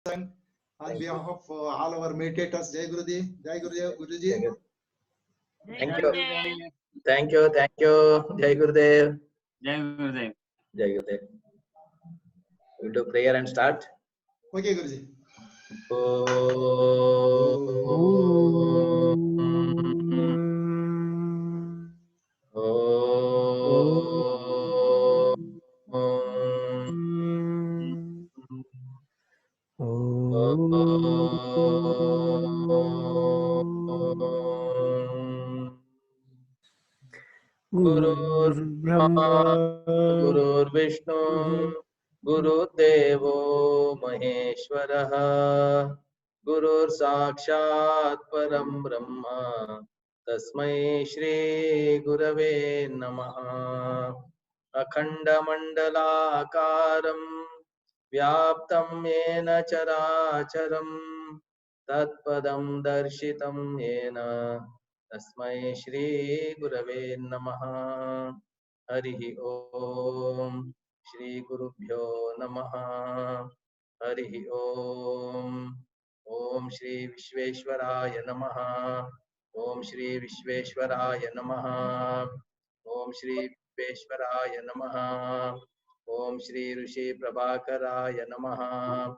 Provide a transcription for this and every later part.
on behalf of all our meditators. Jai Guruji, Jai Guruji, Guruji. Thank you. Thank you. Thank you. Jai Gurudev. Jai Gurudev. Jai Gurudev. We'll do prayer and start. Okay, Guruji. गुरुर्ब्रह्मा गुरुर्विष्णु गुरुदेवो महेश्वरः गुरुर्साक्षात् परं ब्रह्म तस्मै श्री गुरवे नमः। अखण्डमण्डलाकारं व्याप्तं येन चराचरं तत्पदं दर्शितं येन तस्मै श्री गुरवे नमः। हरिः ओम श्री गुरुभ्यो नमः। हरिः ओम। ओम श्री विश्वेश्वराय नमः। ओम श्री विश्वेश्वराय नमः। ओम श्री विश्वेश्वराय नमः। ओम श्री ऋषि प्रभाकराय नमः।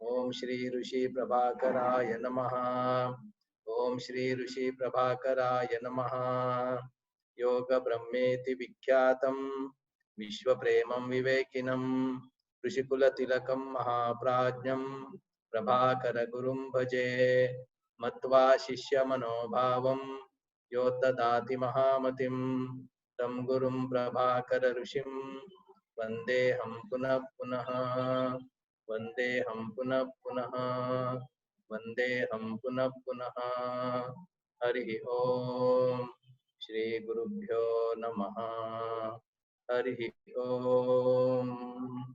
ओम श्री ऋषि प्रभाकराय नमः। ओम श्री ऋषि प्रभाकराय नमः। योग ब्रह्मेति विख्यातं विश्वप्रेमं विवेकिनं ऋषिकुलतिलकं महाप्राज्ञं प्रभाकर गुरुं भजे। मत्वा शिष्यमनोभावं यो ददाति महामतिं तं गुरुं प्रभाकर ऋषिं वन्देऽहं पुनः पुनः। वन्देऽहं पुनः पुनः। वन्देऽहं पुनः पुनः। हरिः ओम श्री गुरुभ्यो नमः। हरिः ओम।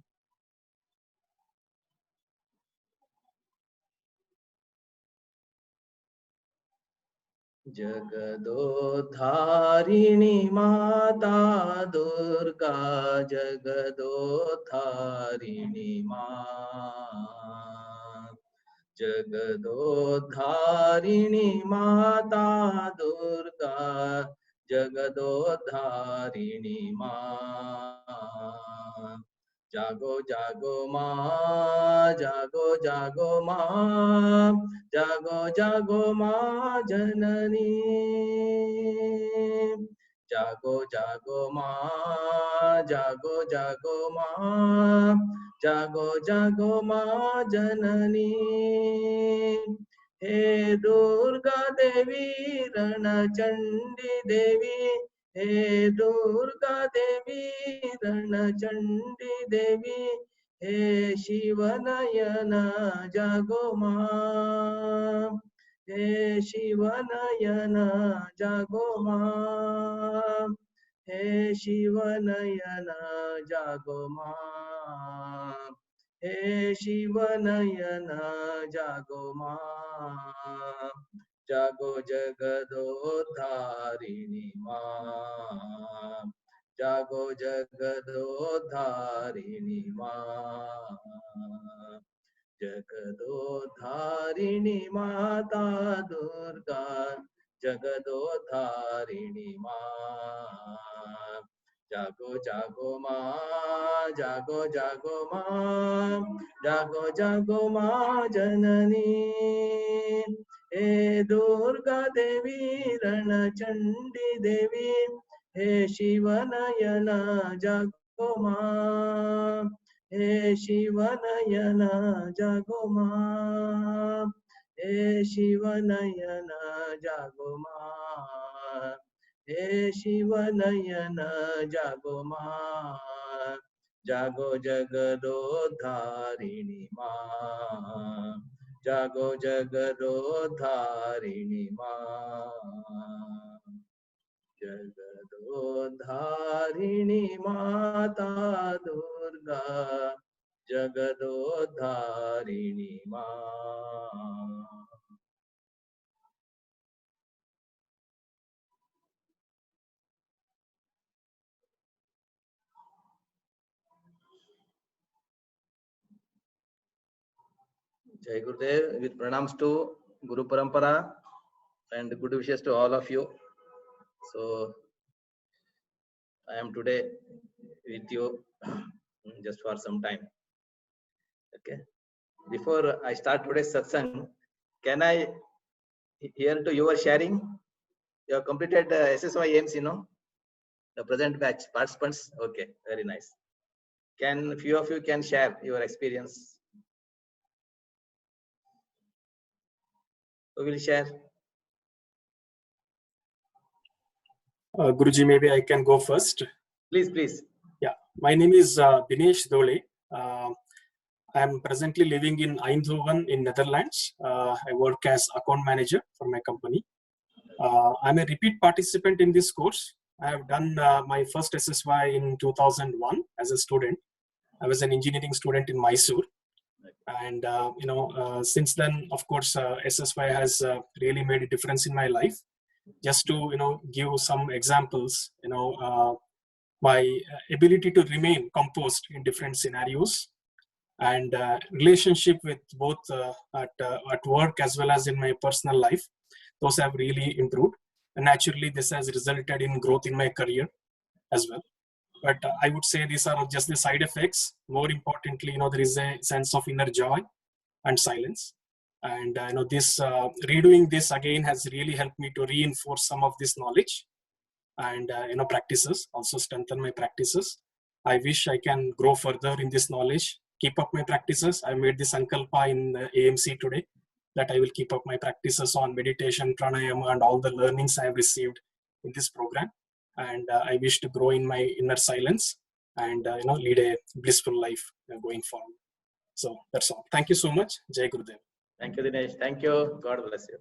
जगदोद्धारिणी माता दुर्गा जगदोद्धारिणी मां। जगदोद्धारिणी माता दुर्गा जगदोद्धारिणी मां। जागो जागो माँ, जागो जागो माँ, जागो जागो माँ जननी। जागो जागो माँ, जागो जागो माँ, जागो जागो माँ जननी। हे दुर्गा देवी रणचंडी देवी, हे दुर्गा देवी रणचंडी देवी, हे शिवनयन जागो माँ। हे शिवनयन जागो माँ। हे शिवनयन जागो माँ। हे शिवनयन जागो माँ। जागो जगदोद्धारिणी माँ। जागो जगदोद्धारिणी माँ। जगदोद्धारिणी माता दुर्गा जगदोद्धारिणी माँ। जागो जागो माँ, जागो जागो माँ, जागो जागो माँ जननी। हे दुर्गा देवी रणचंडी देवी, हे शिवनयन जागो माँ। हे शिवनयन जागो माँ। हे शिवनयन जागो माँ। हे शिवनयन जागो माँ। जागो जगदोद्धारिणी माँ। जागो जगदोद्धारिणी माँ। जगदोद्धारिणी माता दुर्गा जगदोद्धारिणी माँ। Jai Gurudev, with pranams to Guru Parampara and good wishes to all of you. So I am today with you just for some time. Okay. Before I start today's satsang, can I hear to your sharing? You have completed SSY AMC, no? The present batch participants. Okay, very nice. Can few of you can share your experience? Who will share? Guruji, maybe I can go first. Please, please. Yeah, my name is Dinesh Dole. I am presently living in Eindhoven in Netherlands. I work as account manager for my company. I'm a repeat participant in this course. I have done my first SSY in 2001 as a student. I was an engineering student in Mysore. And, since then, of course, SSY has really made a difference in my life. Just to, give some examples, my ability to remain composed in different scenarios and relationship with both at work as well as in my personal life, those have really improved. And naturally, this has resulted in growth in my career as well. But I would say these are just the side effects. More importantly, there is a sense of inner joy and silence. And this redoing this again has really helped me to reinforce some of this knowledge and practices, also strengthen my practices. I wish I can grow further in this knowledge, keep up my practices. I made this sankalpa in AMC today that I will keep up my practices on meditation, pranayama, and all the learnings I have received in this program. And I wish to grow in my inner silence and lead a blissful life going forward. So that's all. Thank you so much. Jai Gurudev. Thank you, Dinesh. Thank you. God bless you.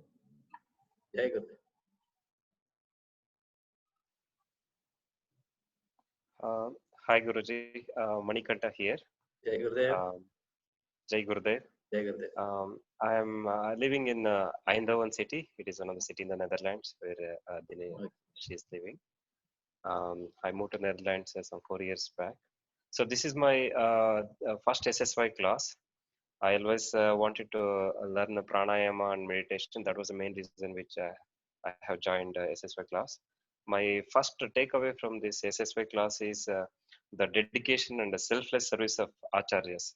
Jai Gurudev. Hi Guruji, Manikanta here. Jai Gurudev. Jai Gurudev. Jai Gurudev. I am living in Eindhoven city. It is one of the city in the Netherlands where she is living. I moved to Netherlands some 4 years back. So this is my first SSY class. I always wanted to learn pranayama and meditation. That was the main reason which I have joined SSY class. My first takeaway from this SSY class is the dedication and the selfless service of acharyas.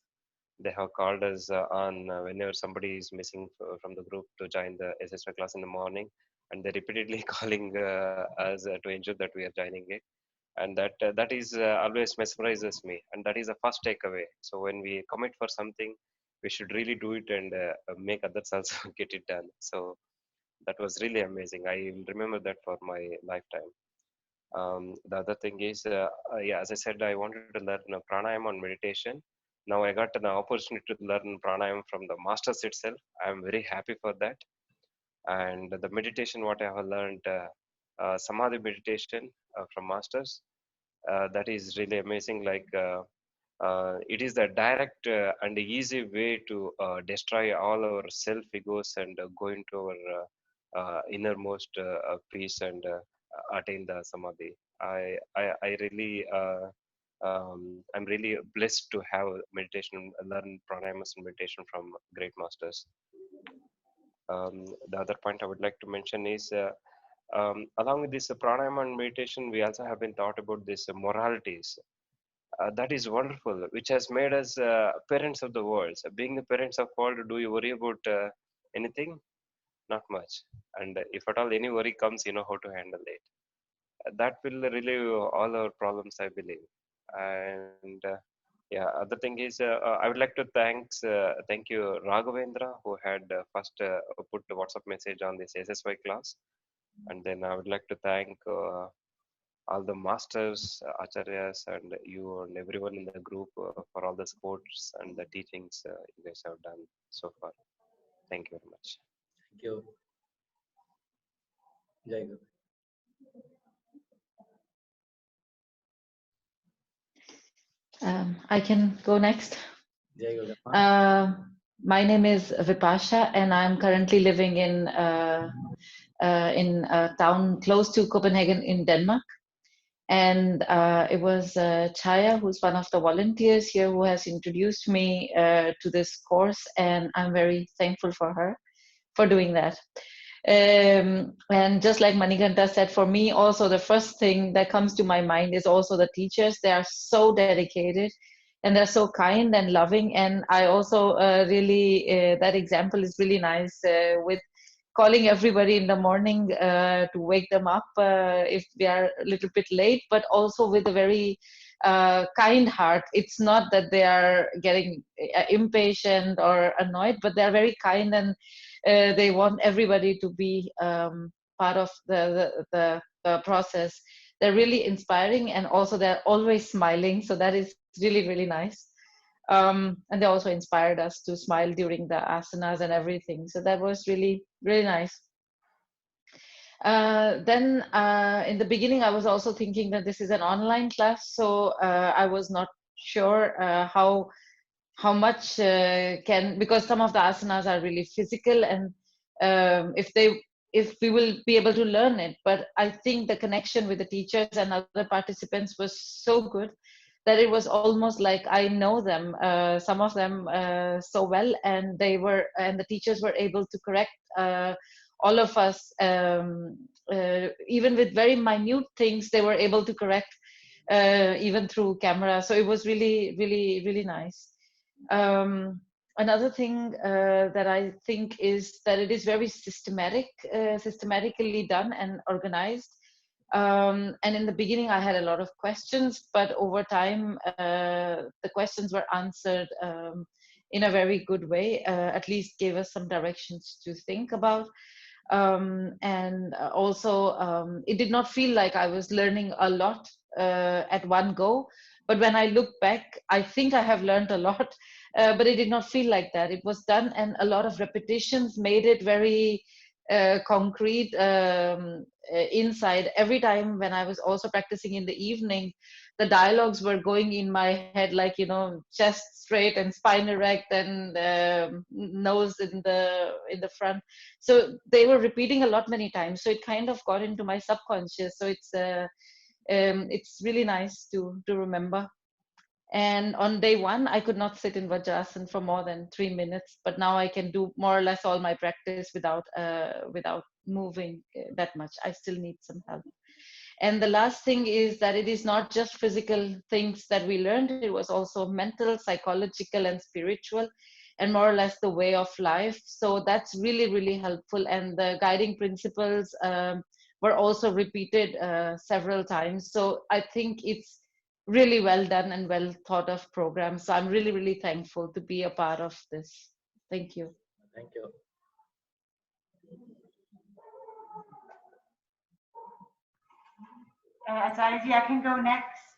They have called us on whenever somebody is missing from the group to join the SSY class in the morning, and they're repeatedly calling us to ensure that we are joining it. And that is always mesmerizes me, and that is the first takeaway. So when we commit for something, we should really do it and make others also get it done. So that was really amazing. I will remember that for my lifetime. The other thing is, as I said, I wanted to learn pranayama and meditation. Now I got an opportunity to learn pranayama from the masters itself. I am very happy for that. And the meditation, what I have learned, samadhi meditation from masters, that is really amazing. Like it is the direct and easy way to destroy all our self egos and go into our innermost peace and attain the samadhi. I really I'm really blessed to have meditation, learn pranayamas and meditation from great masters. The other point I would like to mention is along with this pranayama and meditation, we also have been taught about this moralities. That is wonderful, which has made us parents of the world. So being the parents of world, do you worry about anything? Not much. And if at all any worry comes, you know how to handle it. That will relieve all our problems, I believe. And other thing is, I would like to thank you Raghavendra, who had first put the WhatsApp message on this SSY class. And then I would like to thank all the masters, acharyas, and you and everyone in the group for all the supports and the teachings you guys have done so far. Thank you very much. Thank you. Jai Guru. I can go next. Jai Guru. My name is Vipasha, and I'm currently living in a town close to Copenhagen in Denmark. And it was Chaya, who's one of the volunteers here, who has introduced me to this course, and I'm very thankful for her for doing that. And just like Manikanta said, for me also the first thing that comes to my mind is also the teachers. They are so dedicated and they're so kind and loving. And I also really, that example is really nice with calling everybody in the morning to wake them up if they are a little bit late, but also with a very kind heart. It's not that they are getting impatient or annoyed, but they're very kind, and they want everybody to be part of the process. They're really inspiring, and also they're always smiling. So that is really, really nice. And they also inspired us to smile during the asanas and everything. So that was really, really nice. Then in the beginning, I was also thinking that this is an online class. So I was not sure how much because some of the asanas are really physical, and if we will be able to learn it. But I think the connection with the teachers and other participants was so good that it was almost like I know them, some of them so well, and the teachers were able to correct all of us, even with very minute things. They were able to correct even through camera. So it was really, really, really nice. Another thing that I think is that it is very systematically done and organized. And in the beginning, I had a lot of questions, but over time, the questions were answered in a very good way, at least gave us some directions to think about. And also, it did not feel like I was learning a lot at one go. But when I look back, I think I have learned a lot, but it did not feel like that. It was done, and a lot of repetitions made it very concrete inside. Every time when I was also practicing in the evening, the dialogues were going in my head, like, you know, chest straight and spine erect and nose in the front. So they were repeating a lot many times. So it kind of got into my subconscious. So it's really nice to remember. And on day one, I could not sit in Vajrasana for more than 3 minutes, but now I can do more or less all my practice without moving that much. I still need some help. And the last thing is that it is not just physical things that we learned. It was also mental, psychological, and spiritual, and more or less the way of life. So that's really, really helpful. And the guiding principles were also repeated several times. So I think it's really well done and well thought of program. So I'm really, really thankful to be a part of this. Thank you. Thank you. Acharya, I can go next.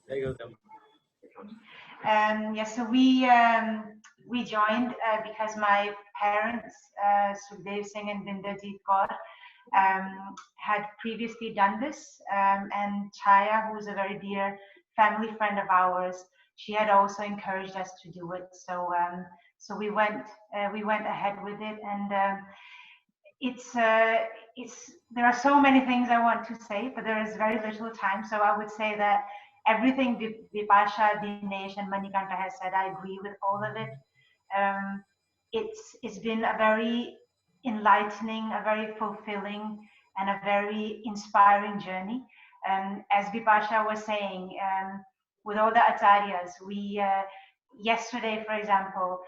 There you go. Yes, so we joined because my parents, Sukhdev Singh and Binderjeet Kaur, had previously done this, and Chaya, who's a very dear family friend of ours, she had also encouraged us to do it. So so we went ahead with it, and there are so many things I want to say, but there is very little time. So I would say that everything Vipasha, Dinesh, and Manikanta has said, I agree with all of it. It's been a very enlightening, a very fulfilling, and a very inspiring journey. As Vipasha was saying, with all the acharyas, we yesterday, for example,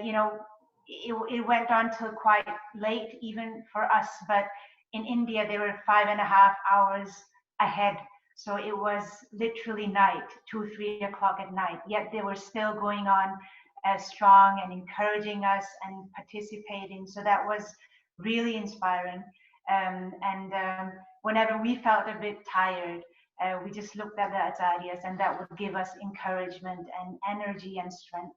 you know, it went on till quite late even for us, but in India they were 5.5 hours ahead. So it was literally night, 2-3 o'clock at night, yet they were still going on strong and encouraging us and participating. So that was really inspiring. Whenever we felt a bit tired, we just looked at the acharyas, and that would give us encouragement and energy and strength.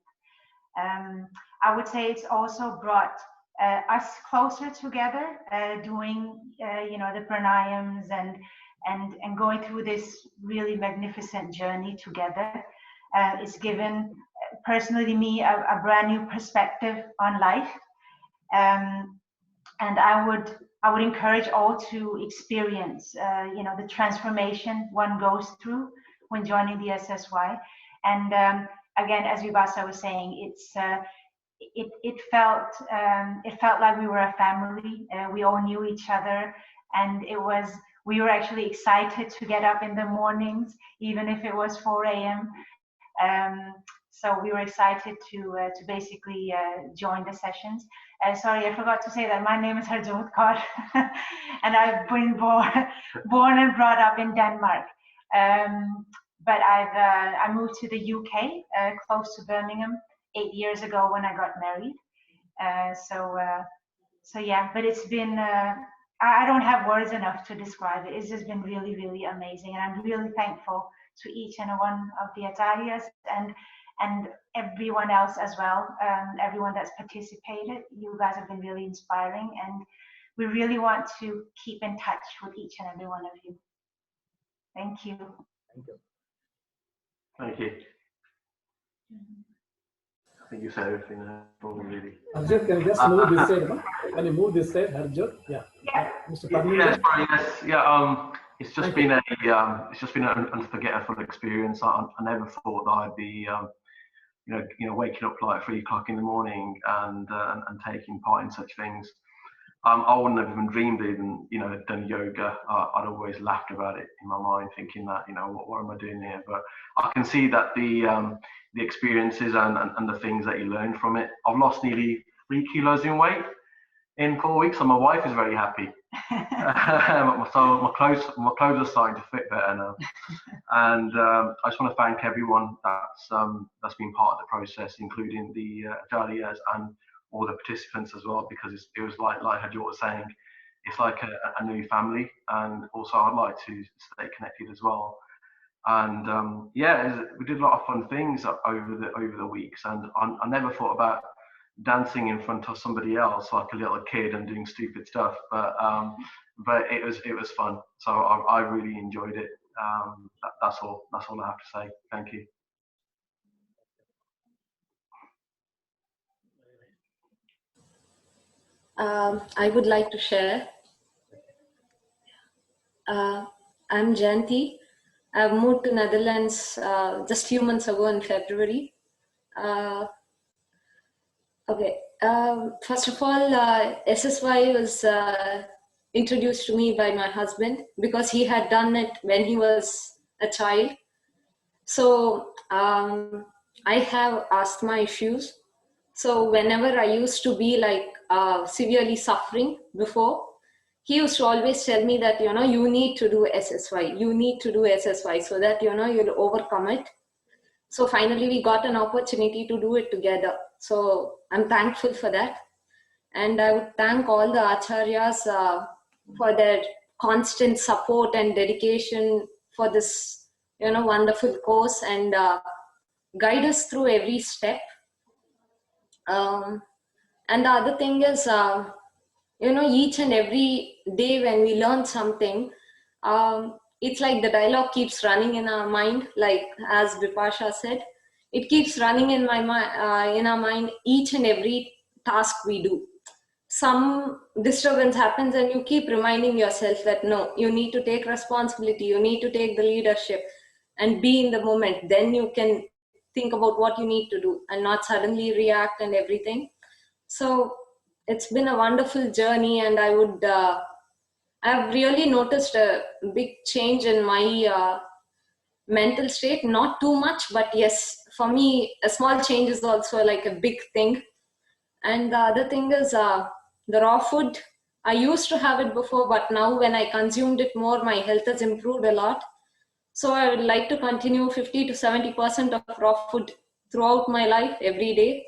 I would say it's also brought us closer together, doing you know, the pranayams and going through this really magnificent journey together. It's given personally me a brand new perspective on life, and I I would encourage all to experience, the transformation one goes through when joining the SSY. And again, as Vibhasa was saying, it felt like we were a family. We all knew each other, and we were actually excited to get up in the mornings, even if it was 4 a.m. So we were excited to basically join the sessions. Sorry, I forgot to say that my name is Harjot Kaur, and I've been born and brought up in Denmark. But I moved to the UK, close to Birmingham, 8 years ago when I got married. So yeah, but it's been, I don't have words enough to describe it. It's just been really, really amazing. And I'm really thankful to each and one of the Acharyas and everyone else as well, everyone that's participated. You guys have been really inspiring, and we really want to keep in touch with each and every one of you. Thank you. Thank you. Thank you. I think you said everything really. Harjot, can you just move this side? No? Can you move this side, Harjot? Yeah. Mr. Parnil? Yes, sorry, yes. Yeah. It's just been an unforgettable experience. I never thought that I'd be, waking up like 3 o'clock in the morning and taking part in such things. I wouldn't have even dreamed even, done yoga. I'd always laughed about it in my mind, thinking that, what am I doing here? But I can see that the experiences and the things that you learn from it. I've lost nearly 3 kilos in weight in 4 weeks, and my wife is very happy. So my clothes are starting to fit better now. And I just want to thank everyone that's been part of the process, including the Acharyas and all the participants as well, because it was like Harjot was saying, it's like a new family, and also I'd like to stay connected as well. And we did a lot of fun things over the weeks, and I never thought about dancing in front of somebody else like a little kid and doing stupid stuff, but it was fun. So I really enjoyed it. That's all I have to say. Thank you. I would like to share. I'm Jayanti. I've moved to Netherlands just few months ago in February. First of all, SSY was introduced to me by my husband because he had done it when he was a child. So I have asthma issues. So whenever I used to be like severely suffering before, he used to always tell me that, you need to do SSY. You need to do SSY so that, you'll overcome it. So finally we got an opportunity to do it together. So I'm thankful for that. And I would thank all the Acharyas for their constant support and dedication for this, wonderful course, and guide us through every step. And the other thing is, each and every day when we learn something, it's like the dialogue keeps running in our mind, like as Bipasha said, it keeps running in our mind each and every task we do. Some disturbance happens and you keep reminding yourself that no, you need to take responsibility, you need to take the leadership and be in the moment. Then you can think about what you need to do and not suddenly react and everything. So it's been a wonderful journey, and I've really noticed a big change in my mental state. Not too much, but yes, for me, a small change is also like a big thing. And the other thing is the raw food. I used to have it before, but now when I consumed it more, my health has improved a lot. So I would like to continue 50 to 70% of raw food throughout my life, every day.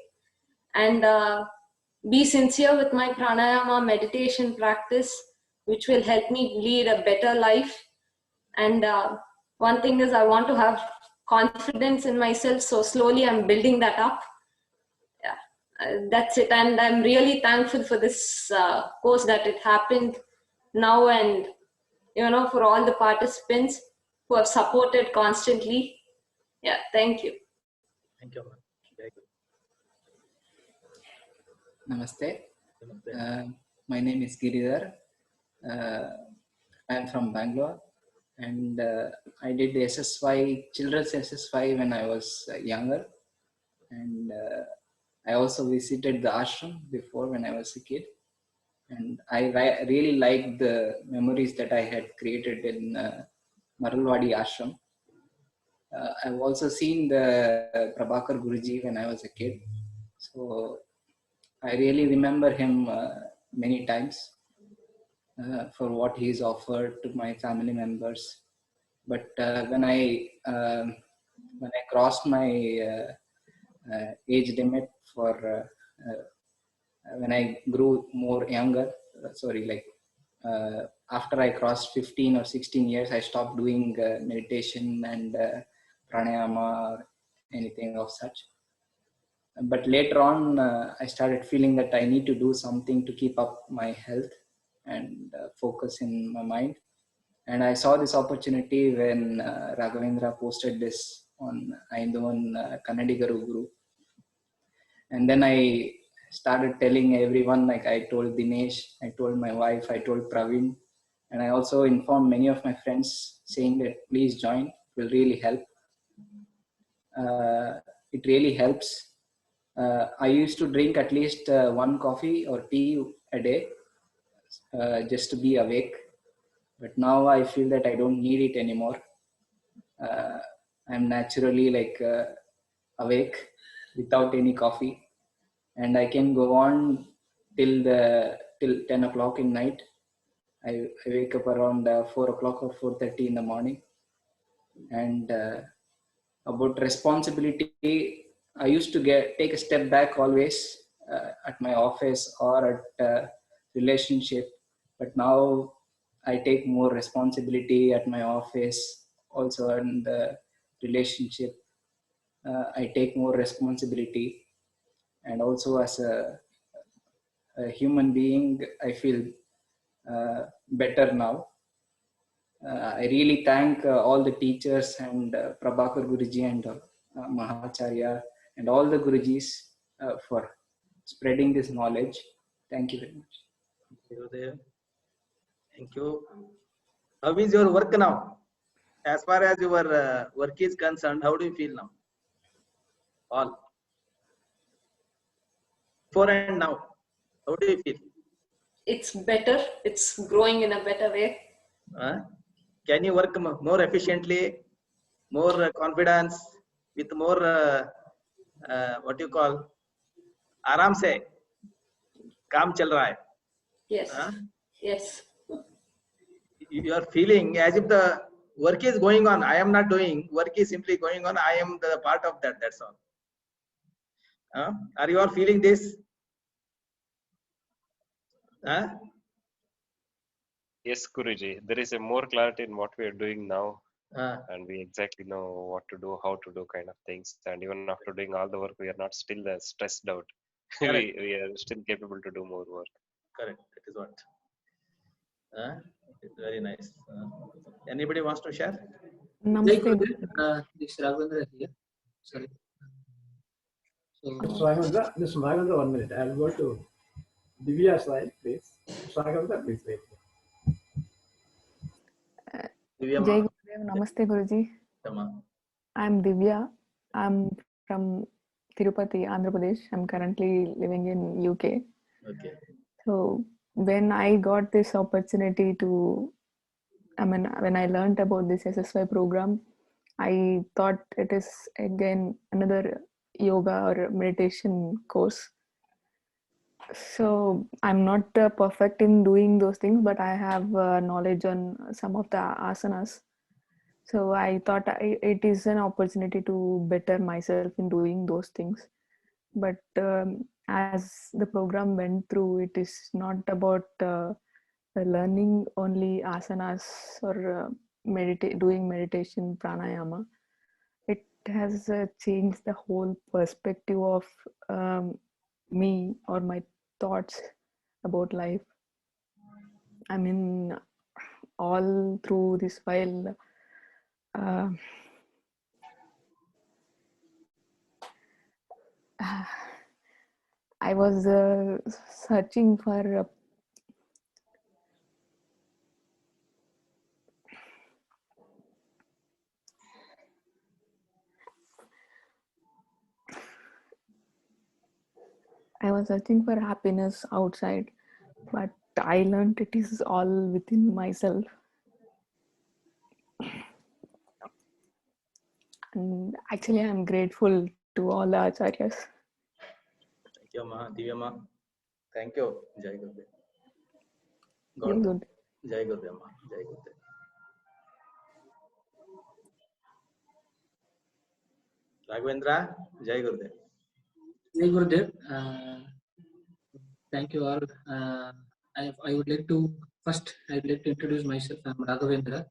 And be sincere with my pranayama meditation practice, which will help me lead a better life. And one thing is I want to have confidence in myself. So slowly I'm building that up. That's it. And I'm really thankful for this course that it happened now, and for all the participants who have supported constantly. Yeah, thank you. Thank you. Very good. Namaste. Namaste. My name is Giridhar. I'm from Bangalore, and I did the SSY, children's SSY when I was younger, and I also visited the ashram before when I was a kid, and I really liked the memories that I had created in Maralwadi ashram. I've also seen the Prabhakar Guruji when I was a kid, so I really remember him many times for what he's offered to my family members. But when I crossed my age limit for when I grew more younger, after I crossed 15 or 16 years, I stopped doing meditation and pranayama or anything of such. But later on, I started feeling that I need to do something to keep up my health and focus in my mind. And I saw this opportunity when Raghavendra posted this on Aindavan Kannadigaru group. And then I started telling everyone, like I told Dinesh, I told my wife, I told Praveen, and I also informed many of my friends saying that please join, it will really help. It really helps. I used to drink at least one coffee or tea a day just to be awake. But now I feel that I don't need it anymore. I'm naturally awake without any coffee, and I can go on till 10 o'clock in night. I wake up around 4 o'clock or 4:30 in the morning. And about responsibility, I used to take a step back always at my office or at relationship, but now I take more responsibility at my office, also in the relationship. I take more responsibility, and also as a human being, I feel better now. I really thank all the teachers and Prabhakar Guruji and Mahacharya and all the Gurujis for spreading this knowledge. Thank you very much. Thank you. How is your work now? As far as your work is concerned, how do you feel now? All. Before and now, how do you feel? It's better. It's growing in a better way. Can you work more efficiently, more confidence, with more what you call आराम से काम चल रहा है? Yes. Yes. You are feeling as if the work is going on. I am not doing. Work is simply going on. I am the part of that. That's all. Are you all feeling this? Yes, Guruji. There is a more clarity in what we are doing now. And we exactly know what to do, how to do kind of things. And even after doing all the work, we are not still stressed out. we are still capable to do more work. Correct. That is what. Very nice. Anybody wants to share? Namaste. This Raghavendra here. Sorry. Mr. Raghavendra, 1 minute. I'll go to Divya's line, please. Mr. Raghavendra, please wait. Divya Jai Gurudev, Namaste Guruji. I'm Divya. I'm from Tirupati, Andhra Pradesh. I'm currently living in UK. Okay. So when I got this opportunity to, when I learned about this SSY program, I thought it is again another yoga or meditation course. So I'm not perfect in doing those things, but I have knowledge on some of the asanas. So I thought it is an opportunity to better myself in doing those things. But as the program went through, it is not about learning only asanas or doing meditation, pranayama. It has changed the whole perspective of me or my thoughts about life. I mean, all through this while I was searching for I was searching for happiness outside, but I learned it is all within myself. And actually, I'm grateful to all the acharyas. Thank you, Ma. Divya Ma. Thank you. Jai Gurudev. Very God. good. Jai Gurudev Ma. Jai Gurudev. Raghavendra. Jai Gurudev. Jai Gurudev. Thank you all. I would like to introduce myself. I'm Raghavendra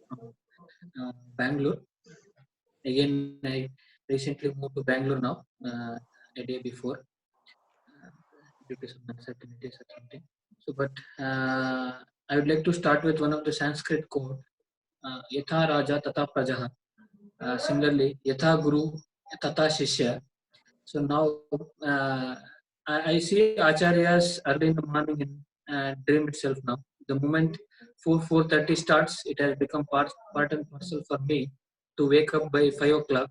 from Bangalore. Again, I recently moved to Bangalore now, a day before, due to some uncertainties or something. So, but I would like to start with one of the Sanskrit quote, Yatha Raja Tata Prajaha. Similarly, Yatha Guru Tata Shishya. So now I see acharyas early in the morning in dream itself now. The moment 4:30 starts, it has become part and parcel for me to wake up by 5 o'clock,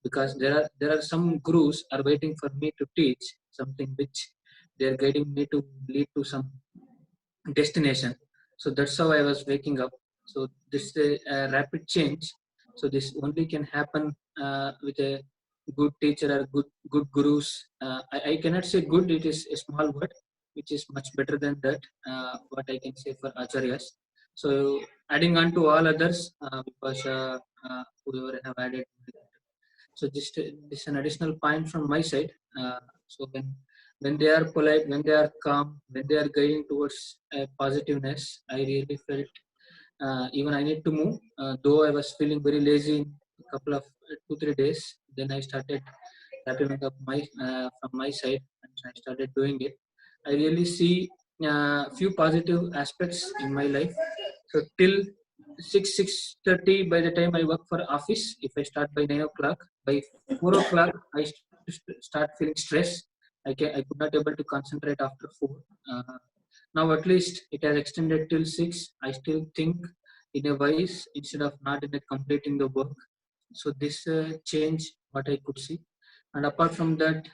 because there are some gurus are waiting for me to teach something which they are guiding me to lead to some destination. So that's how I was waking up. So this is a rapid change. So this only can happen with a good teacher or good gurus. I cannot say good, it is a small word, which is much better than that, what I can say for acharyas. So adding on to all others, because whoever have added. So this is an additional point from my side. So when they are polite, when they are calm, when they are guiding towards positiveness, I really felt even I need to move. Though I was feeling very lazy in a couple of 2-3 days, then I started wrapping up from my side, and I started doing it. I really see few positive aspects in my life. So till 6:30, by the time I work for office, if I start by 9 o'clock, by 4 o'clock I start feeling stress. I could not able to concentrate after 4. Now at least it has extended till 6. I still think in a wise instead of not in a completing the work. So this change what I could see. And apart from that,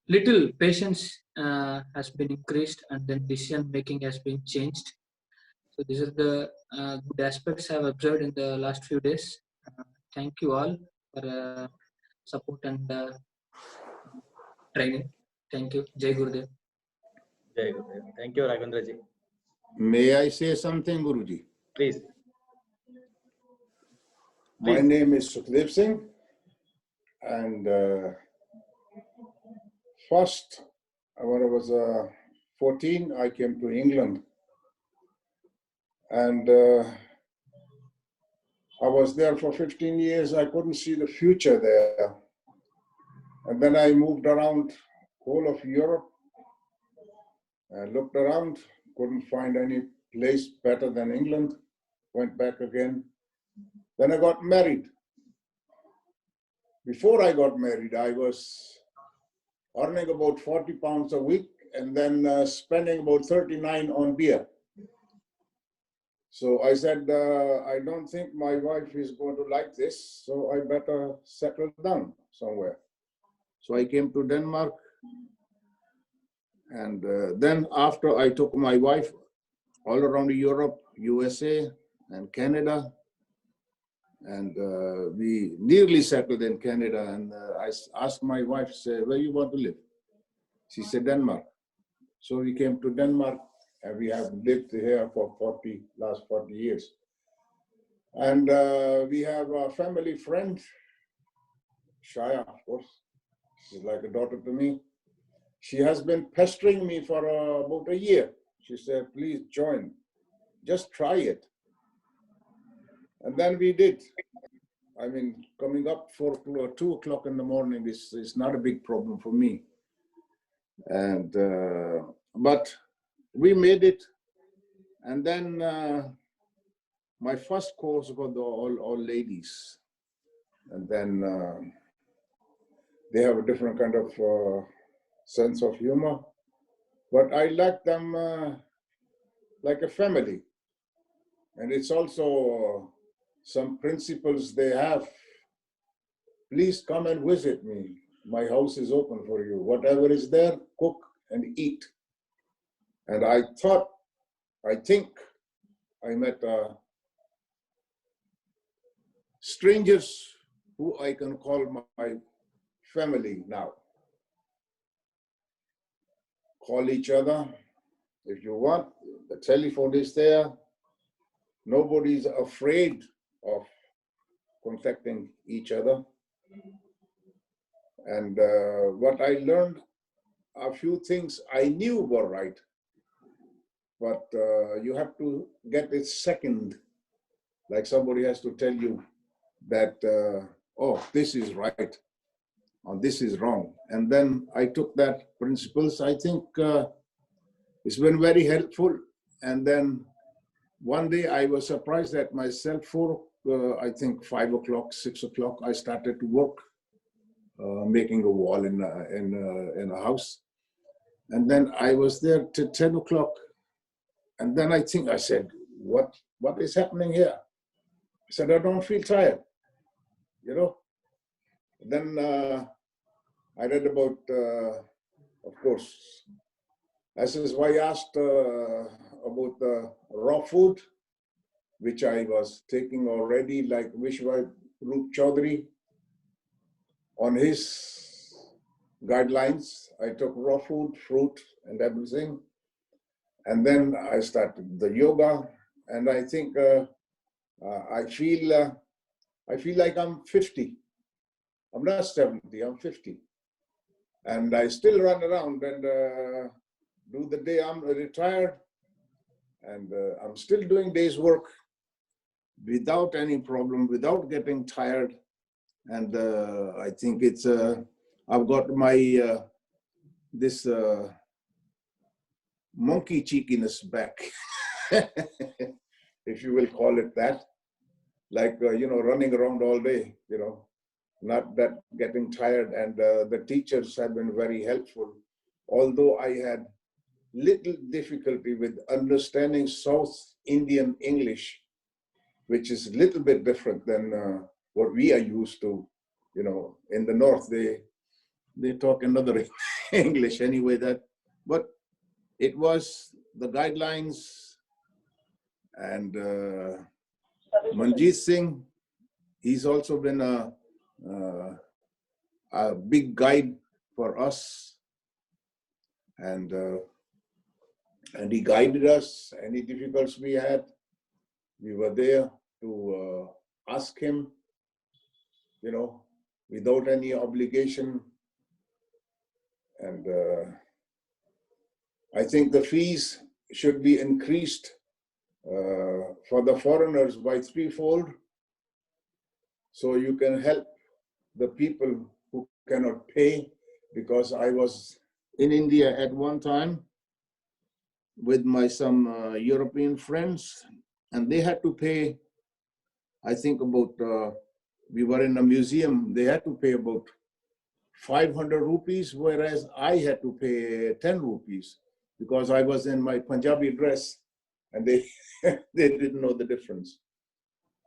little patience has been increased, and then decision making has been changed. So these are the good aspects I've observed in the last few days. Thank you all for support and training. Thank you. Jai Gurudev. Jai Gurudev. Thank you, Raghavendra ji. May I say something, Guruji? Please. My name is Sukhdev Singh, and first, when I was 14, I came to England, and I was there for 15 years. I couldn't see the future there, and then I moved around whole of Europe. I looked around, couldn't find any place better than England. Went back again. Then I got married. Before I got married, I was earning about 40 pounds a week and then spending about 39 on beer. So I said, I don't think my wife is going to like this, so I better settle down somewhere. So I came to Denmark. And then after I took my wife all around Europe, USA and Canada, and we nearly settled in Canada. And I asked my wife, say, where you want to live? She said, Denmark. So we came to Denmark, and we have lived here for last 40 years. And we have a family friend, Shaya, of course. She's like a daughter to me. She has been pestering me for about a year. She said, please join, just try it. And then we did. I mean, coming up for 2 o'clock in the morning is not a big problem for me. And but we made it. And then my first course was all ladies. And then they have a different kind of sense of humor. But I like them like a family. And it's also some principles they have. Please come and visit me. my house is open for you. Whatever is there, cook and eat. And I think I met strangers who I can call my family now. Call each other if you want. The telephone is there. Nobody's afraid of contacting each other. And what I learned, a few things I knew were right, but you have to get it second, like somebody has to tell you that, oh, this is right, or this is wrong. And then I took that principles. I think it's been very helpful. And then one day I was surprised at myself. I think 5 o'clock, 6 o'clock, I started to work, making a wall in a house. And then I was there till 10 o'clock. And then I said, what is happening here? I said, I don't feel tired, you know. Then I read about, of course, SSY asked about the raw food, which I was taking already, like Vishwa Rup Chaudhary. On his guidelines, I took raw food, fruit, and everything. And then I started the yoga, and I think I feel like I'm 50. I'm not 70, I'm 50. And I still run around and do the day. I'm retired, and I'm still doing day's work without any problem, without getting tired. And I think it's, I've got my, this monkey cheekiness back, if you will call it that. Like, you know, running around all day, you know, not that getting tired. And the teachers have been very helpful. Although I had little difficulty with understanding South Indian English, which is a little bit different than what we are used to. You know, in the North, they talk another English anyway. But it was the guidelines. And Manjeet Singh, he's also been a big guide for us. And he guided us. Any difficulties we had, we were there to ask him, you know, without any obligation. And I think the fees should be increased for the foreigners by threefold, so you can help the people who cannot pay. Because I was in India at one time with some European friends, and they had to pay, I think about, we were in a museum, they had to pay about 500 rupees, whereas I had to pay 10 rupees because I was in my Punjabi dress, and they didn't know the difference.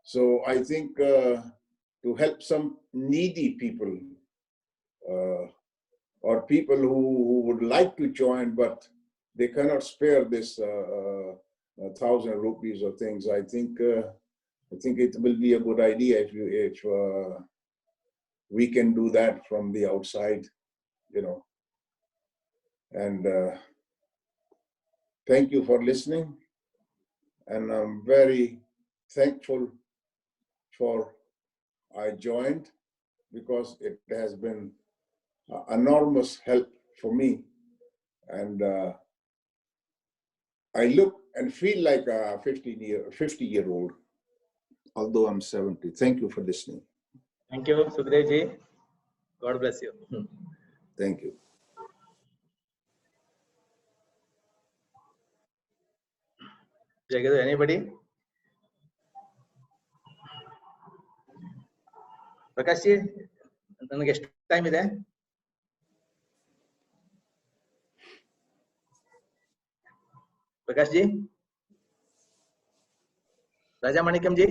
So I think to help some needy people or people who would like to join, but they cannot spare this 1,000 rupees or things, I think it will be a good idea if we can do that from the outside, you know. And thank you for listening. And I'm very thankful for I joined, because it has been enormous help for me. And I look and feel like a 50-year-old, although I'm 70. Thank you for listening. Thank you, Sukhdev ji. God bless you. Thank you. Jagadu, anybody? Prakash ji, ನನಗೆ ಎಷ್ಟು time ಇದೆ? Prakash ji? Raja Manikam ji?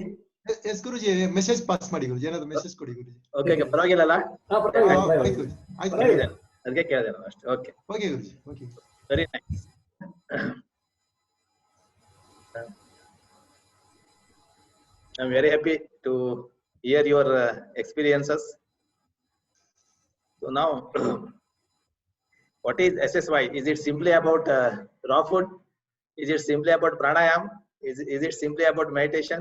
Yes Guruji message pass ಮಾಡಿ ಗುರುಜಿ, ಏನಾದ್ರು message ಕೊಡಿ ಗುರುಜಿ. Okay ಪರವಾಗಿಲ್ಲಲ್ಲ? ಆಯ್ತು ಗುರುಜಿ, ಆಯ್ತು ಗುರುಜಿ. ಅದಕ್ಕೆ ಕೇಳಿದೆ ನಾನು ಅಷ್ಟೇ. Okay okay Guruji, okay. Very nice. I'm very happy to hear your experiences. So now, what is SSY? Is it simply about raw food? Is it simply about pranayam? Is it simply about meditation?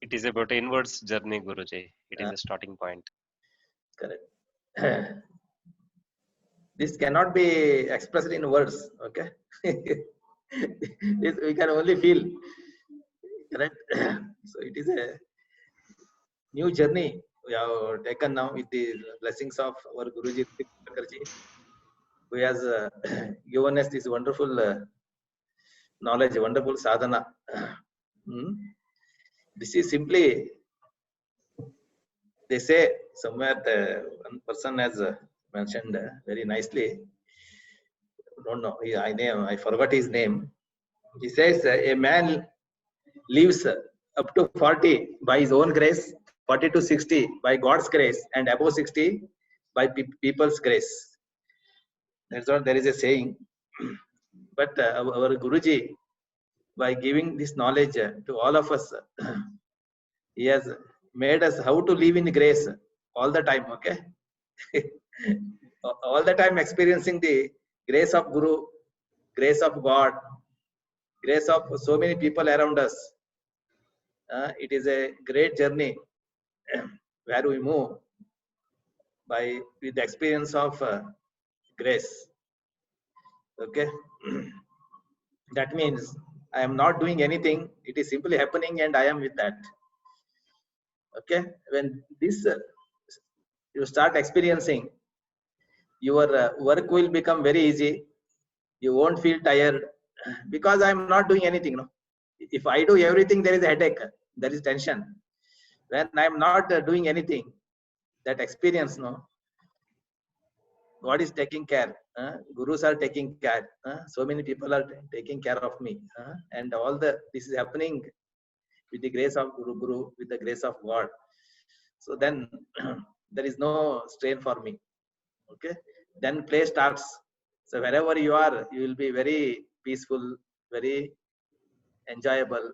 It is about inwards journey, Guruji. It is the starting point. Correct. This cannot be expressed in words. Okay. This we can only feel. Correct. So it is a new journey we have taken now with the blessings of our Guruji, who has given us this wonderful knowledge, wonderful sadhana. This is simply, they say somewhere, one person has mentioned very nicely, don't know, I forgot his name. He says a man lives up to 40 by his own grace, 40 to 60 by God's grace, and above 60 by people's grace. That's what there is a saying. But our Guruji, by giving this knowledge to all of us, he has made us how to live in grace all the time. Okay. All the time experiencing the grace of Guru, grace of God, grace of so many people around us. It is a great journey where we move with the experience of grace. Okay. That means I am not doing anything. It is simply happening and I am with that. Okay. When this you start experiencing, your work will become very easy. You won't feel tired because I am not doing anything. No? If I do everything, there is a headache, there is tension. When I am not doing anything, that experience, no, God is taking care. Gurus are taking care. So many people are taking care of me. And all this is happening with the grace of Guru, with the grace of God. So then there is no strain for me. Okay. Then play starts. So wherever you are, you will be very peaceful, very enjoyable.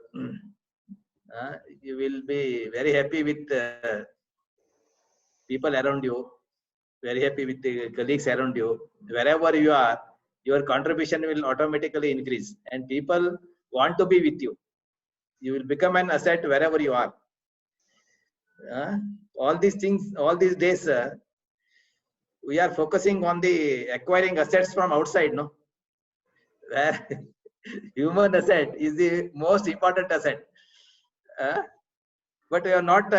You will be very happy with people around you, very happy with the colleagues around you. Wherever you are, your contribution will automatically increase and people want to be with you. You will become an asset wherever you are. All these things, all these days, we are focusing on the acquiring assets from outside, no? Where human asset is the most important asset. But we are not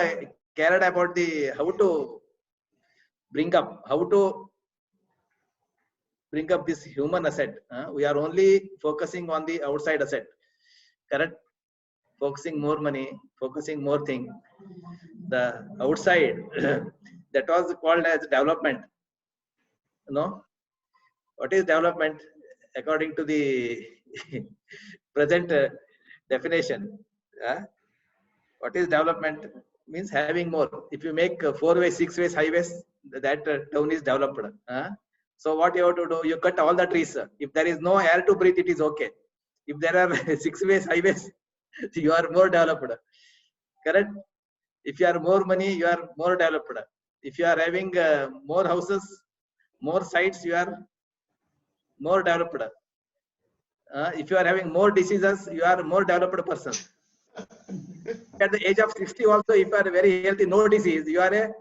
cared about the how to bring up this human asset. We are only focusing on the outside asset. Correct? Focusing more money, focusing more thing. The outside, that was called as development. No? What is development? According to the present definition. What is development? Means having more. If you make 4 ways, 6 ways highways, that town is developed. So what you have to do? You cut all the trees. If there is no air to breathe, it is okay. If there are 6 ways highways, you are more developed. Correct? If you are more money, you are more developed. If you are having more houses, more sites, you are more developed. If you are having more diseases, you are more developed person. At the age of 60 also, if you are very healthy, no disease, you are a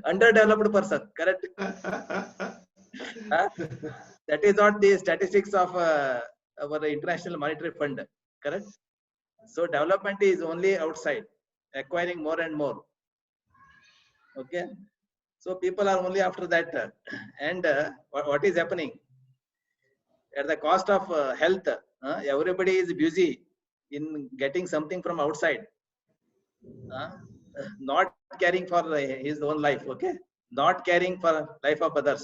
underdeveloped person. Correct? That is not the statistics of our International Monetary Fund. Correct? So development is only outside, acquiring more and more. Okay? So people are only after that. And what is happening? At the cost of health, everybody is busy in getting something from outside. Not caring for his own life. Okay? Not caring for life of others.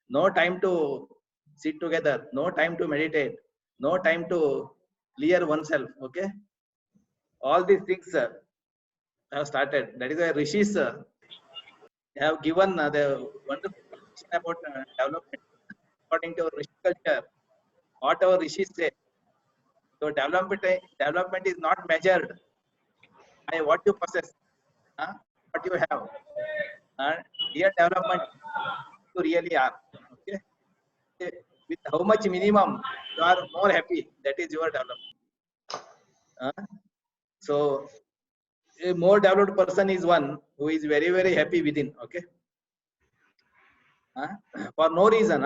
No time to sit together. No time to meditate. No time to clear oneself. Okay, all these things have started. That is why rishis have given the wonderful information about development according to our rishi culture. What our rishis say. So development is not measured by what you possess, what you have. Real development you really are. Okay, with how much minimum you are more happy. That is your development. So a more developed person is one who is very, very happy within. Okay, for no reason,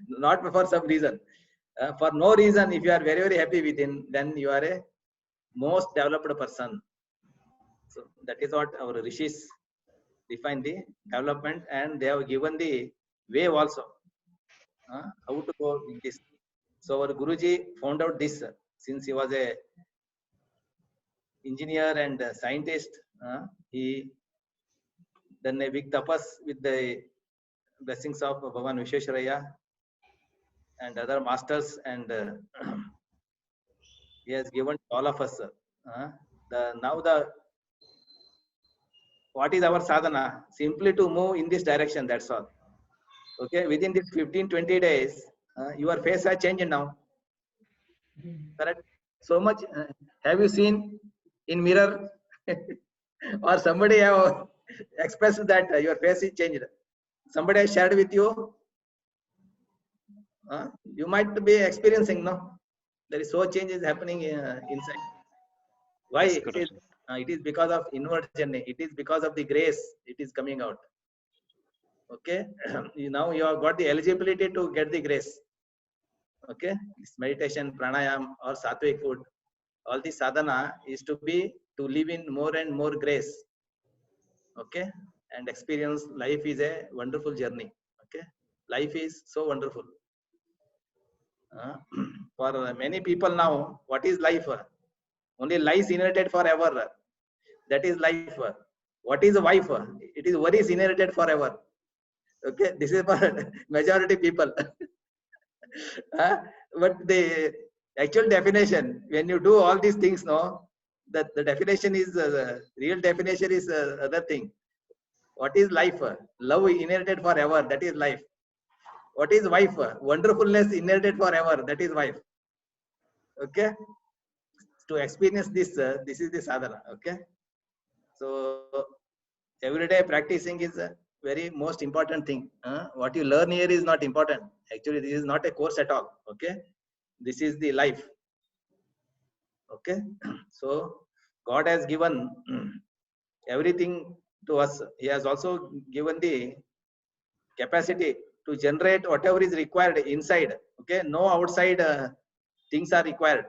not for some reason. For no reason, if you are very, very happy within, then you are a most developed person. So that is what our rishis define the development, and they have given the way also how to go in this. So our Guruji found out this since he was a engineer and a scientist. He done a big tapas with the blessings of Bhagavan Vishwesvaraya and other masters, and he has given all of us. What is our sadhana? Simply to move in this direction. That's all. Okay, within this 15-20 days, your face has changed now. Correct? So much. Have you seen in mirror, or somebody have expressed that your face is changed? Somebody has shared with you. You might be experiencing, no? There is so change is happening inside. Why? It is because of inward journey. It is because of the grace. It is coming out. Okay. Now you have got the eligibility to get the grace. Okay. This meditation, pranayam, or sattvic food, all the sadhana is to live in more and more grace. Okay. And experience life is a wonderful journey. Okay. Life is so wonderful. For many people now, what is life? Only lies inherited forever. That is life. What is a wife? It is worries inherited forever. Okay, this is for majority people. But the actual definition, when you do all these things, no, that the definition is the real definition is other thing. What is life? Love inherited forever. That is life. What is wife? Wonderfulness inherited forever. That is wife. Okay. To experience this, this is the sadhana. Okay. So everyday practicing is a very most important thing. What you learn here is not important. Actually, this is not a course at all. Okay. This is the life. Okay. So God has given everything to us. He has also given the capacity to generate whatever is required inside. Okay. No outside things are required.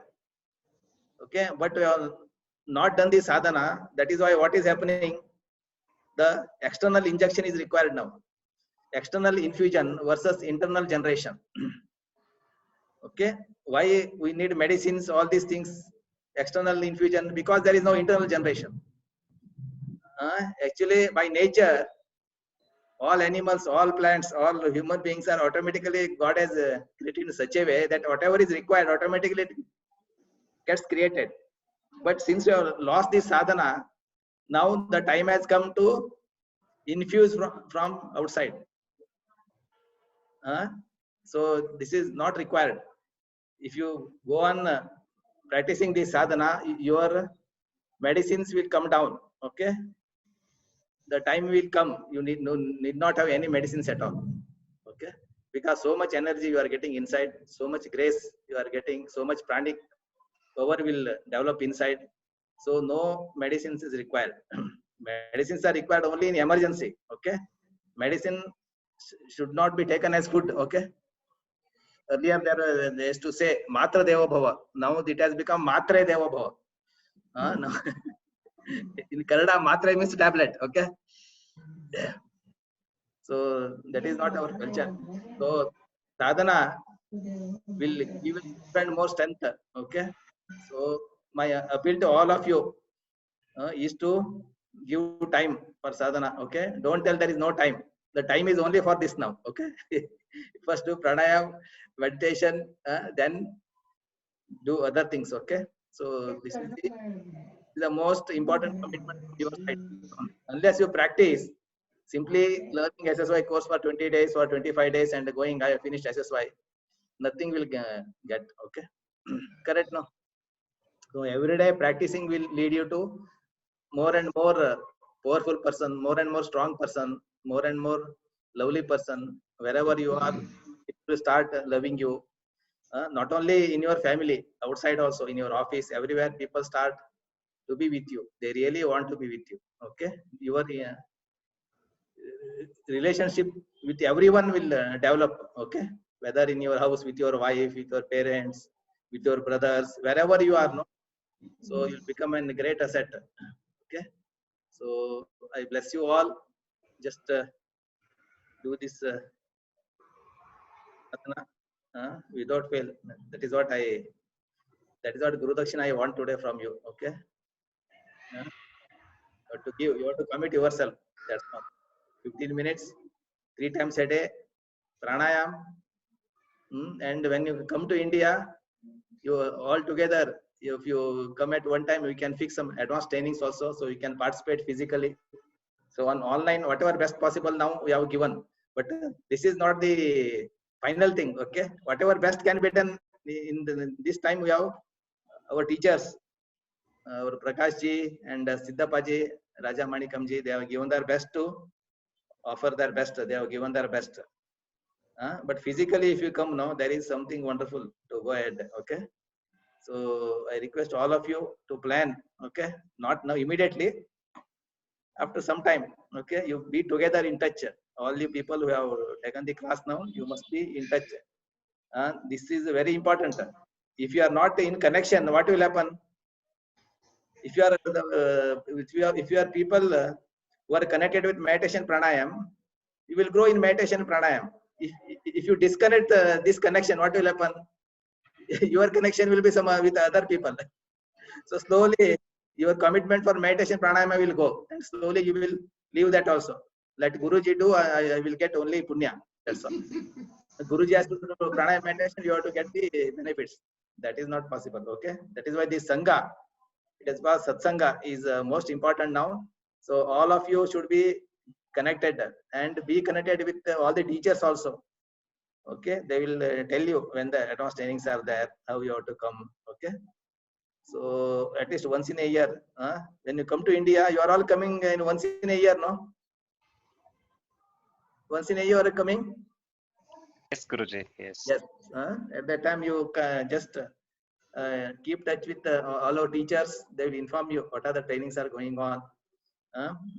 Okay. But we have not done the sadhana. That is why what is happening? The external injection is required now. External infusion versus internal generation. Okay. Why we need medicines, all these things, external infusion? Because there is no internal generation. Actually, by nature, all animals, all plants, all human beings are automatically, God has created in such a way that whatever is required automatically gets created. But since we have lost this sadhana, now the time has come to infuse from outside. So this is not required. If you go on practicing this sadhana, your medicines will come down. Okay. The time will come. You need not have any medicines at all. Okay. Because so much energy you are getting inside, so much grace you are getting, so much pranic power will develop inside. So no medicines is required. Medicines are required only in emergency. Okay. Medicine should not be taken as food. Okay. Earlier they used to say Matra Deva Bhava. Now it has become Matre Deva Bhava. No. In Kannada, Matra means tablet. Okay. So that is not our culture. So sadhana will give even more strength. Okay. So my appeal to all of you is to give time for sadhana. Okay. Don't tell there is no time. The time is only for this now. Okay. First do pranayam, meditation, then do other things. Okay, so this is the most important commitment from your side. Unless you practice, simply learning SSY course for 20 days or 25 days and going, I have finished SSY, nothing will get. Okay, correct? No. So every day practicing will lead you to more and more powerful person, more and more strong person, more and more lovely person. Wherever you are, it will start loving you. Not only in your family, outside also, in your office, everywhere people start to be with you. They really want to be with you. Okay, your relationship with everyone will develop. Okay, whether in your house, with your wife, with your parents, with your brothers, wherever you are, no. So you'll become a great asset. Okay, so I bless you all. Just do this without fail. That is what Guru Dakshina I want today from you. Okay, to give, you have to commit yourself. That's all. 15 minutes, 3 times a day, pranayam. And when you come to India, you all together, if you come at one time, we can fix some advanced trainings also, so you can participate physically. So on online, whatever best possible now we have given, but this is not the final thing. Okay, whatever best can be done in this time, we have our teachers, our Prakash ji and Siddhappa ji, Raja Manikam ji. They have given their best to offer their best. They have given their best. But physically, if you come now, there is something wonderful to go ahead. Okay, so I request all of you to plan. Okay, not now immediately, after some time. Okay, you be together in touch. All the people who have taken the class now, you must be in touch. This is very important. If you are not in connection, what will happen? If you are people who are connected with meditation pranayam, you will grow in meditation pranayam. If you disconnect this connection, what will happen? Your connection will be some with other people. So slowly your commitment for meditation pranayama will go, and slowly you will leave that also. Let Guruji do, I will get only punya. That's all. Guruji has to do pranayama meditation, you have to get the benefits. That is not possible. Okay, that is why this sangha, it is called satsanga, is most important now. So all of you should be connected and be connected with all the teachers also. Okay, they will tell you when the advanced trainings are there, how you have to come. Okay, so at least once in a year, when you come to India, you are all coming in once in a year, no? Once in a year you are coming? Yes, Guruji, yes. Yes. At that time you just keep touch with all our teachers. They will inform you what are the trainings are going on.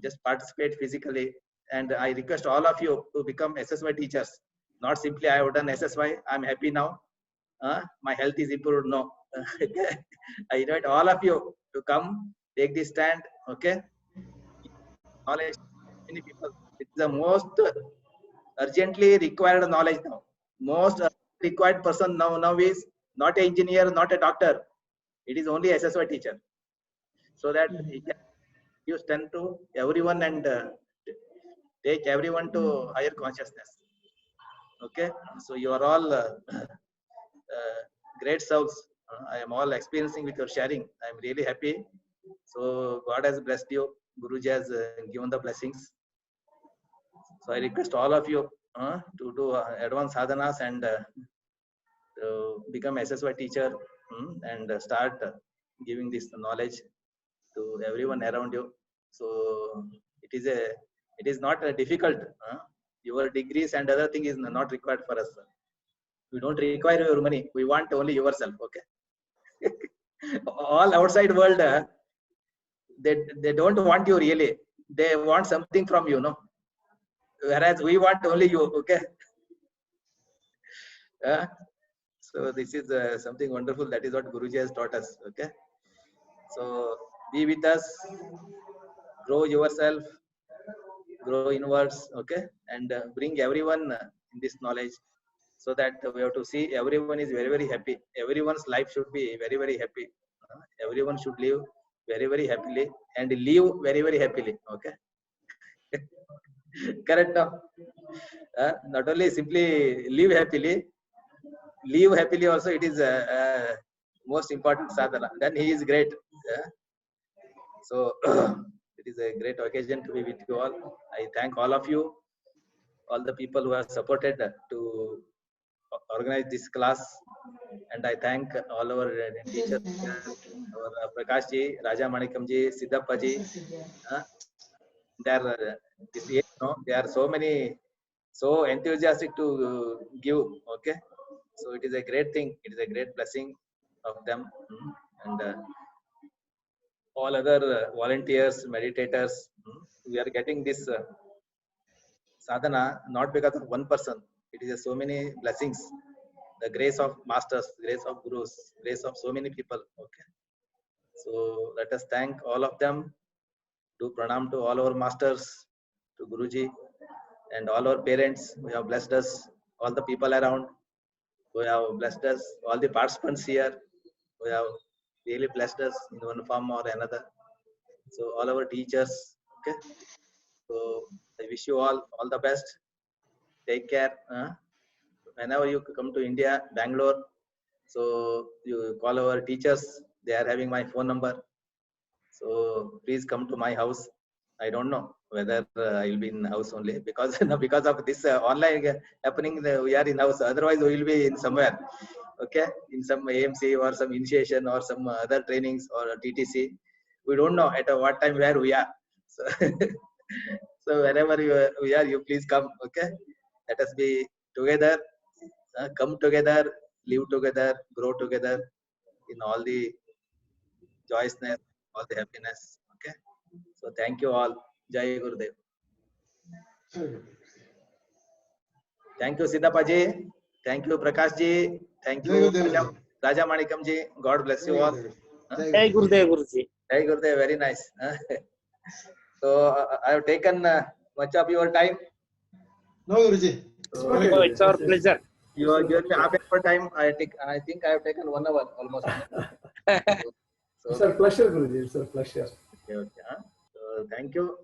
Just participate physically. And I request all of you to become SSY teachers. Not simply I have done SSY, I'm happy now. My health is improved. No. I invite all of you to come, take this stand. Okay. Knowledge, many people. It's the most urgently required knowledge now. Most required person now is not an engineer, not a doctor. It is only SSY teacher. So that he can give strength to everyone and take everyone to higher consciousness. Okay, so you are all great souls. I am all experiencing with your sharing. I am really happy. So God has blessed you. Guruji has given the blessings. So I request all of you to do advanced sadhanas and to become SSY teacher and start giving this knowledge to everyone around you. So it is not difficult. Your degrees and other thing is not required for us. We don't require your money. We want only yourself. Okay. All outside world, they don't want you really. They want something from you, no. Whereas we want only you. Okay. So this is something wonderful. That is what Guruji has taught us. Okay. So be with us. Grow yourself. Grow inwards. Okay. And bring everyone in this knowledge. So that we have to see everyone is very, very happy. Everyone's life should be very, very happy. Everyone should live very, very happily and live very, very happily. Okay. Correct now. Not only simply live happily also it is most important sadhana. Then he is great. Yeah? So it is a great occasion to be with you all. I thank all of you, all the people who have supported to organize this class, and I thank all our teachers, our Prakash ji, Raja Manikam ji, Siddhappa ji. They are this year, they are so enthusiastic to give. Okay, so it is a great thing. It is a great blessing of them, and all other volunteers, meditators. We are getting this sadhana not because of one person. It is so many blessings, the grace of masters, grace of gurus, grace of so many people. Okay, so let us thank all of them. Do pranam to all our masters, to Guruji, and all our parents who have blessed us, all the people around who have blessed us, all the participants here who have really blessed us in one form or another. So all our teachers. Okay, so I wish you all the best. Take care. Whenever you come to India, Bangalore, so you call our teachers. They are having my phone number. So please come to my house. I don't know whether I will be in house only because because of this online happening. We are in house. Otherwise, we will be in somewhere. Okay, in some AMC or some initiation or some other trainings or TTC. We don't know at what time where we are. So, so wherever we are, you please come. Okay, let us be together. Come together, live together, grow together in all the joyousness, all the happiness. Okay. So thank you all. Jai Gurudev. Thank you Siddhappa ji. Thank you Prakash ji. Thank you Raja Manikam ji. God bless you all. Jai Gurudev Guruji. Jai Gurudev. Very nice. So I have taken much of your time. No Guruji. Oh, it's our pleasure. You are giving me half an hour time. I think I have taken 1 hour almost. So, it's a pleasure, Guruji. It's a pleasure. Okay, okay. So thank you.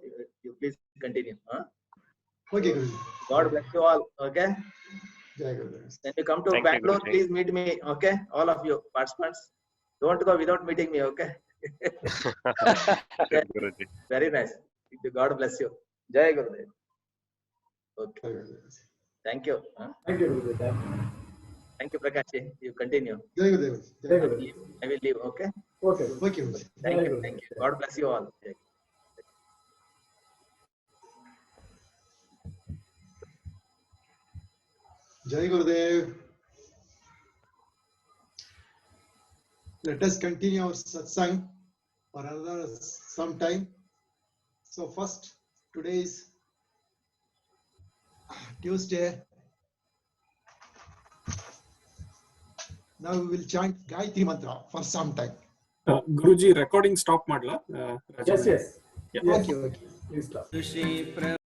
You please continue. Okay, Guruji. God bless you all. Okay. Jai Gurudev. When you come to Thank you, Bangalore, Guruji. please meet me. Okay, all of you participants. Don't go without meeting me. Okay. Okay. Guruji. Very nice. God bless you. Jai Gurudev. Okay. Thank you. Thank you, Guruji. Thank you, Prakash. You continue. Jai Gurudev. Jai Gurudev. I will leave. Okay. Okay. Okay, Guruji. Thank Jai you. Gurudev. Thank you. God bless you all. Jai Gurudev. Let us continue our satsang for another some time. So first, today is Tuesday. Now we will chant Gayatri Mantra for some time. Guruji, recording stop madla. Yes, yes. Yeah. Yes. Okay. Please stop.